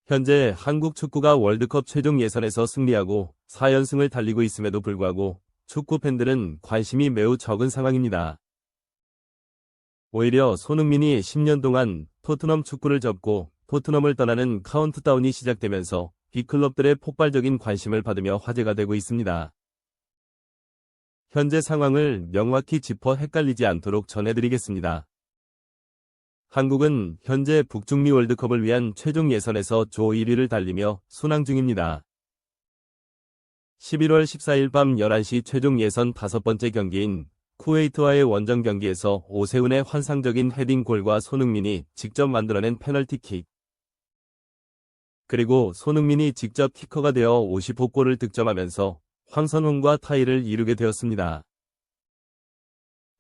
현재 한국 축구가 월드컵 최종 예선에서 승리하고 4연승을 달리고 있음에도 불구하고 축구 팬들은 관심이 매우 적은 상황입니다. 오히려 손흥민이 10년 동안 토트넘 축구를 접고 토트넘을 떠나는 카운트다운이 시작되면서 빅클럽들의 폭발적인 관심을 받으며 화제가 되고 있습니다. 현재 상황을 명확히 짚어 헷갈리지 않도록 전해드리겠습니다. 한국은 현재 북중미 월드컵을 위한 최종 예선에서 조 1위를 달리며 순항 중입니다. 11월 14일 밤 11시 최종 예선 5번째 경기인 쿠웨이트와의 원정 경기에서 오세훈의 환상적인 헤딩골과 손흥민이 직접 만들어낸 페널티킥, 그리고 손흥민이 직접 키커가 되어 50호 골을 득점하면서 황선홍과 타이를 이루게 되었습니다.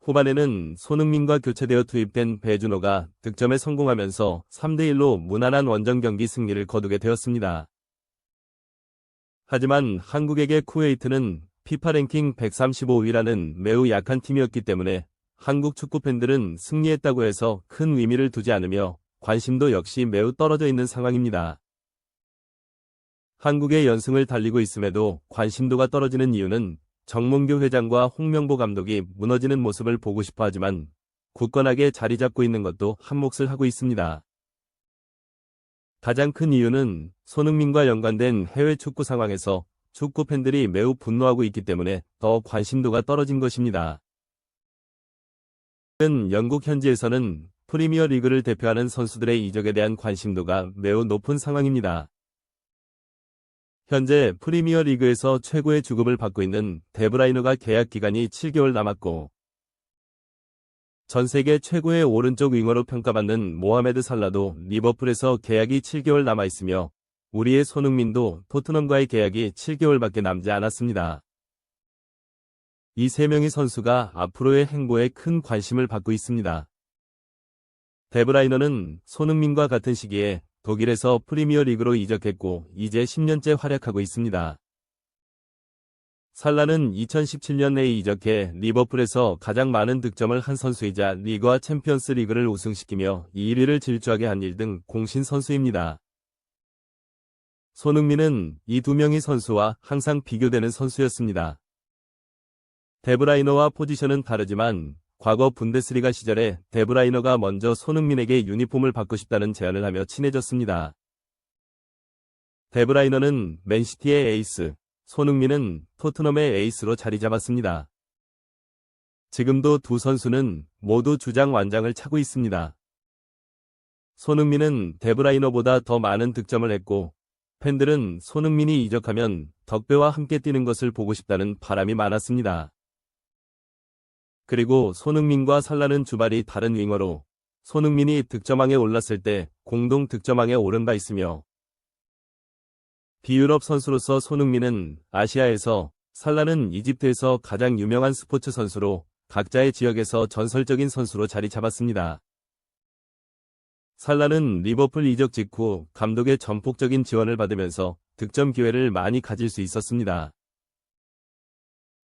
후반에는 손흥민과 교체되어 투입된 배준호가 득점에 성공하면서 3대1로 무난한 원정 경기 승리를 거두게 되었습니다. 하지만 한국에게 쿠웨이트는 피파 랭킹 135위라는 매우 약한 팀이었기 때문에 한국 축구 팬들은 승리했다고 해서 큰 의미를 두지 않으며 관심도 역시 매우 떨어져 있는 상황입니다. 한국의 연승을 달리고 있음에도 관심도가 떨어지는 이유는 정몽규 회장과 홍명보 감독이 무너지는 모습을 보고 싶어 하지만 굳건하게 자리 잡고 있는 것도 한 몫을 하고 있습니다. 가장 큰 이유는 손흥민과 연관된 해외 축구 상황에서 축구 팬들이 매우 분노하고 있기 때문에 더 관심도가 떨어진 것입니다. 영국 현지에서는 프리미어 리그를 대표하는 선수들의 이적에 대한 관심도가 매우 높은 상황입니다. 현재 프리미어 리그에서 최고의 주급을 받고 있는 데브라이너가 계약 기간이 7개월 남았고, 전 세계 최고의 오른쪽 윙어로 평가받는 모하메드 살라도 리버풀에서 계약이 7개월 남아있으며 우리의 손흥민도 토트넘과의 계약이 7개월밖에 남지 않았습니다. 이 세 명의 선수가 앞으로의 행보에 큰 관심을 받고 있습니다. 데브라이너는 손흥민과 같은 시기에 독일에서 프리미어 리그로 이적했고 이제 10년째 활약하고 있습니다. 살라는 2017년에 이적해 리버풀에서 가장 많은 득점을 한 선수이자 리그와 챔피언스 리그를 우승시키며 2위를 질주하게 한 일 등 공신 선수입니다. 손흥민은 이 두 명의 선수와 항상 비교되는 선수였습니다. 데브라이너와 포지션은 다르지만 과거 분데스리가 시절에 데브라이너가 먼저 손흥민에게 유니폼을 받고 싶다는 제안을 하며 친해졌습니다. 데브라이너는 맨시티의 에이스, 손흥민은 토트넘의 에이스로 자리 잡았습니다. 지금도 두 선수는 모두 주장 완장을 차고 있습니다. 손흥민은 데브라이너보다 더 많은 득점을 했고 팬들은 손흥민이 이적하면 덕배와 함께 뛰는 것을 보고 싶다는 바람이 많았습니다. 그리고 손흥민과 살라는 주발이 다른 윙어로 손흥민이 득점왕에 올랐을 때 공동 득점왕에 오른 바 있으며 비유럽 선수로서 손흥민은 아시아에서, 살라는 이집트에서 가장 유명한 스포츠 선수로 각자의 지역에서 전설적인 선수로 자리 잡았습니다. 살라는 리버풀 이적 직후 감독의 전폭적인 지원을 받으면서 득점 기회를 많이 가질 수 있었습니다.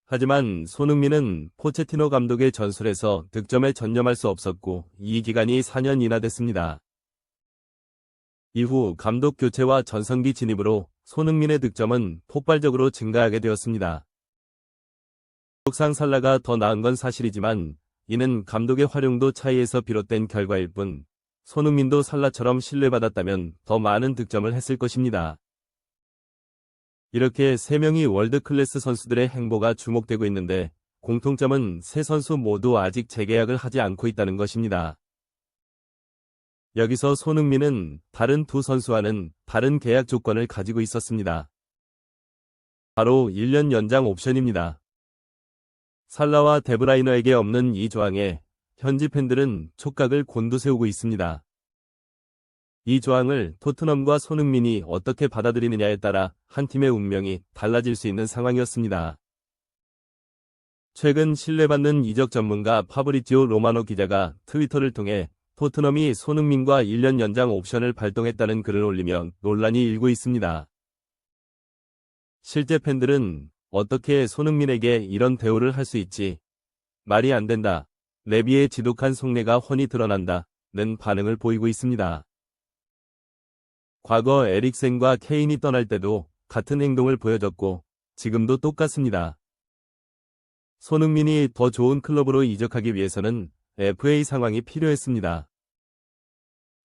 하지만 손흥민은 포체티노 감독의 전술에서 득점에 전념할 수 없었고 이 기간이 4년이나 됐습니다. 이후 감독 교체와 전성기 진입으로 손흥민의 득점은 폭발적으로 증가하게 되었습니다. 기록상 살라가 더 나은 건 사실이지만 이는 감독의 활용도 차이에서 비롯된 결과일 뿐 손흥민도 살라처럼 신뢰받았다면 더 많은 득점을 했을 것입니다. 이렇게 세 명의 월드클래스 선수들의 행보가 주목되고 있는데 공통점은 세 선수 모두 아직 재계약을 하지 않고 있다는 것입니다. 여기서 손흥민은 다른 두 선수와는 다른 계약 조건을 가지고 있었습니다. 바로 1년 연장 옵션입니다. 살라와 데브라이너에게 없는 이 조항에 현지 팬들은 촉각을 곤두세우고 있습니다. 이 조항을 토트넘과 손흥민이 어떻게 받아들이느냐에 따라 한 팀의 운명이 달라질 수 있는 상황이었습니다. 최근 신뢰받는 이적 전문가 파브리지오 로마노 기자가 트위터를 통해 토트넘이 손흥민과 1년 연장 옵션을 발동했다는 글을 올리며 논란이 일고 있습니다. 실제 팬들은 어떻게 손흥민에게 이런 대우를 할 수 있지? 말이 안 된다. 레비의 지독한 속내가 훤히 드러난다. 는 반응을 보이고 있습니다. 과거 에릭센과 케인이 떠날 때도 같은 행동을 보여줬고 지금도 똑같습니다. 손흥민이 더 좋은 클럽으로 이적하기 위해서는 FA 상황이 필요했습니다.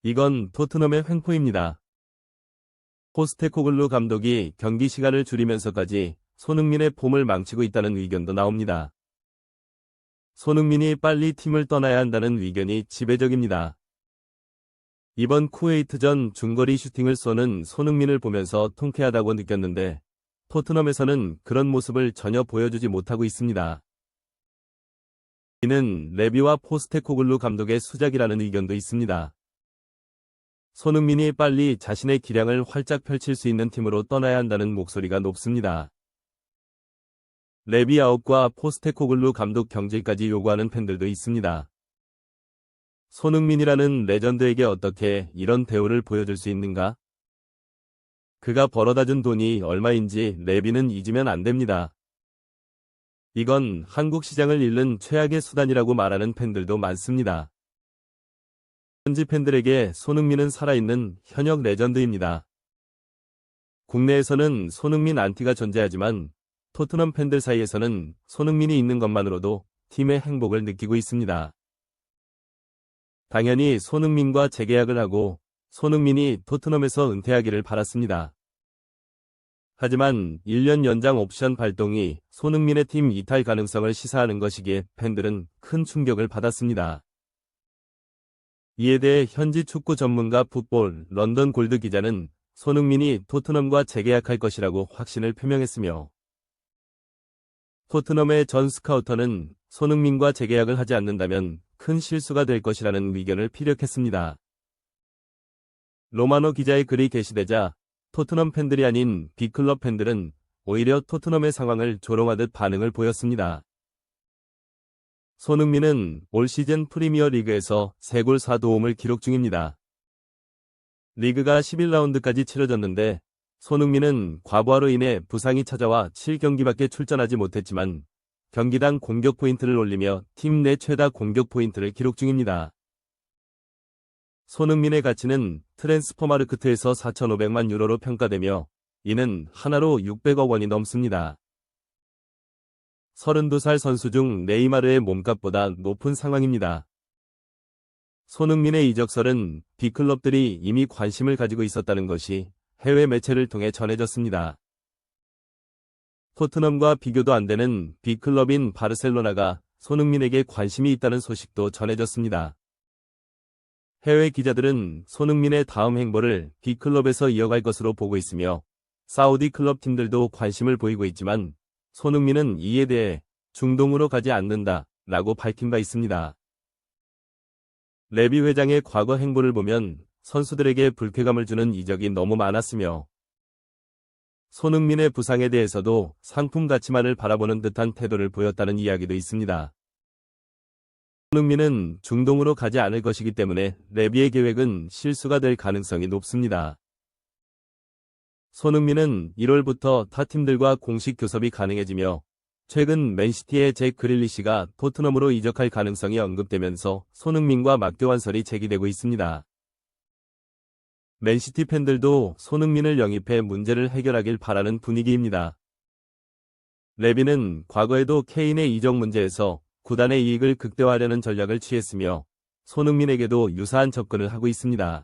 이건 토트넘의 횡포입니다. 포스테코글루 감독이 경기 시간을 줄이면서까지 손흥민의 폼을 망치고 있다는 의견도 나옵니다. 손흥민이 빨리 팀을 떠나야 한다는 의견이 지배적입니다. 이번 쿠웨이트전 중거리 슈팅을 쏘는 손흥민을 보면서 통쾌하다고 느꼈는데 토트넘에서는 그런 모습을 전혀 보여주지 못하고 있습니다. 이는 레비와 포스테코글루 감독의 수작이라는 의견도 있습니다. 손흥민이 빨리 자신의 기량을 활짝 펼칠 수 있는 팀으로 떠나야 한다는 목소리가 높습니다. 레비 아웃과 포스테코글루 감독 경질까지 요구하는 팬들도 있습니다. 손흥민이라는 레전드에게 어떻게 이런 대우를 보여줄 수 있는가? 그가 벌어다준 돈이 얼마인지 레비는 잊으면 안 됩니다. 이건 한국 시장을 잃는 최악의 수단이라고 말하는 팬들도 많습니다. 현지 팬들에게 손흥민은 살아있는 현역 레전드입니다. 국내에서는 손흥민 안티가 존재하지만 토트넘 팬들 사이에서는 손흥민이 있는 것만으로도 팀의 행복을 느끼고 있습니다. 당연히 손흥민과 재계약을 하고 손흥민이 토트넘에서 은퇴하기를 바랐습니다. 하지만 1년 연장 옵션 발동이 손흥민의 팀 이탈 가능성을 시사하는 것이기에 팬들은 큰 충격을 받았습니다. 이에 대해 현지 축구 전문가 풋볼 런던 골드 기자는 손흥민이 토트넘과 재계약할 것이라고 확신을 표명했으며 토트넘의 전 스카우터는 손흥민과 재계약을 하지 않는다면 큰 실수가 될 것이라는 의견을 피력했습니다. 로마노 기자의 글이 게시되자 토트넘 팬들이 아닌 빅클럽 팬들은 오히려 토트넘의 상황을 조롱하듯 반응을 보였습니다. 손흥민은 올 시즌 프리미어 리그에서 3골 4도움을 기록 중입니다. 리그가 11라운드까지 치러졌는데 손흥민은 과부하로 인해 부상이 찾아와 7경기밖에 출전하지 못했지만 경기당 공격 포인트를 올리며 팀 내 최다 공격 포인트를 기록 중입니다. 손흥민의 가치는 트랜스퍼마르크트에서 4,500만 유로로 평가되며 이는 하나로 600억 원이 넘습니다. 32살 선수 중 네이마르의 몸값보다 높은 상황입니다. 손흥민의 이적설은 빅클럽들이 이미 관심을 가지고 있었다는 것이 해외 매체를 통해 전해졌습니다. 토트넘과 비교도 안 되는 빅클럽인 바르셀로나가 손흥민에게 관심이 있다는 소식도 전해졌습니다. 해외 기자들은 손흥민의 다음 행보를 빅클럽에서 이어갈 것으로 보고 있으며 사우디 클럽 팀들도 관심을 보이고 있지만 손흥민은 이에 대해 중동으로 가지 않는다 라고 밝힌 바 있습니다. 레비 회장의 과거 행보를 보면 선수들에게 불쾌감을 주는 이적이 너무 많았으며 손흥민의 부상에 대해서도 상품 가치만을 바라보는 듯한 태도를 보였다는 이야기도 있습니다. 손흥민은 중동으로 가지 않을 것이기 때문에 레비의 계획은 실수가 될 가능성이 높습니다. 손흥민은 1월부터 타 팀들과 공식 교섭이 가능해지며 최근 맨시티의 잭 그릴리시가 토트넘으로 이적할 가능성이 언급되면서 손흥민과 맞교환설이 제기되고 있습니다. 맨시티 팬들도 손흥민을 영입해 문제를 해결하길 바라는 분위기입니다. 레비는 과거에도 케인의 이적 문제에서 구단의 이익을 극대화하려는 전략을 취했으며 손흥민에게도 유사한 접근을 하고 있습니다.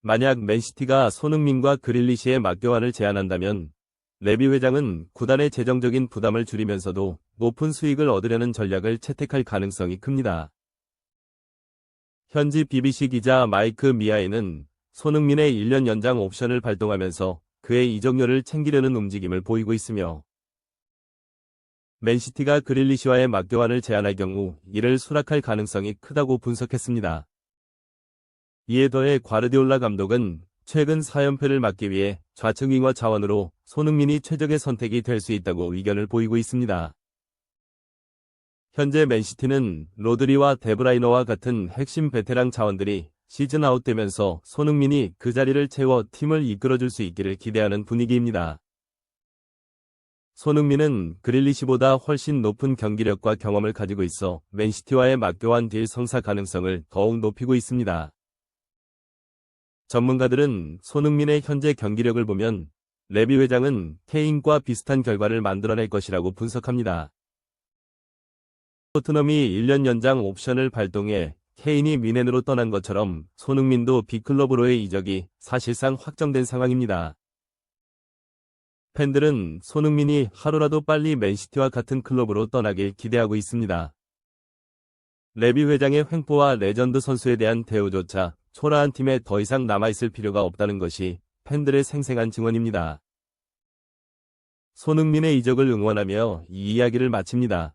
만약 맨시티가 손흥민과 그릴리시의 맞교환을 제안한다면 레비 회장은 구단의 재정적인 부담을 줄이면서도 높은 수익을 얻으려는 전략을 채택할 가능성이 큽니다. 현지 BBC 기자 마이크 미아에는 손흥민의 1년 연장 옵션을 발동하면서 그의 이적료를 챙기려는 움직임을 보이고 있으며 맨시티가 그릴리시와의 맞교환을 제안할 경우 이를 수락할 가능성이 크다고 분석했습니다. 이에 더해 과르디올라 감독은 최근 4연패를 막기 위해 좌측 윙어 자원으로 손흥민이 최적의 선택이 될 수 있다고 의견을 보이고 있습니다. 현재 맨시티는 로드리와 데브라이너와 같은 핵심 베테랑 자원들이 시즌 아웃되면서 손흥민이 그 자리를 채워 팀을 이끌어줄 수 있기를 기대하는 분위기입니다. 손흥민은 그릴리시보다 훨씬 높은 경기력과 경험을 가지고 있어 맨시티와의 맞교환 딜 성사 가능성을 더욱 높이고 있습니다. 전문가들은 손흥민의 현재 경기력을 보면 레비 회장은 케인과 비슷한 결과를 만들어낼 것이라고 분석합니다. 토트넘이 1년 연장 옵션을 발동해 케인이 미넨으로 떠난 것처럼 손흥민도 빅클럽으로의 이적이 사실상 확정된 상황입니다. 팬들은 손흥민이 하루라도 빨리 맨시티와 같은 클럽으로 떠나길 기대하고 있습니다. 레비 회장의 횡포와 레전드 선수에 대한 대우조차 초라한 팀에 더 이상 남아있을 필요가 없다는 것이 팬들의 생생한 증언입니다. 손흥민의 이적을 응원하며 이 이야기를 마칩니다.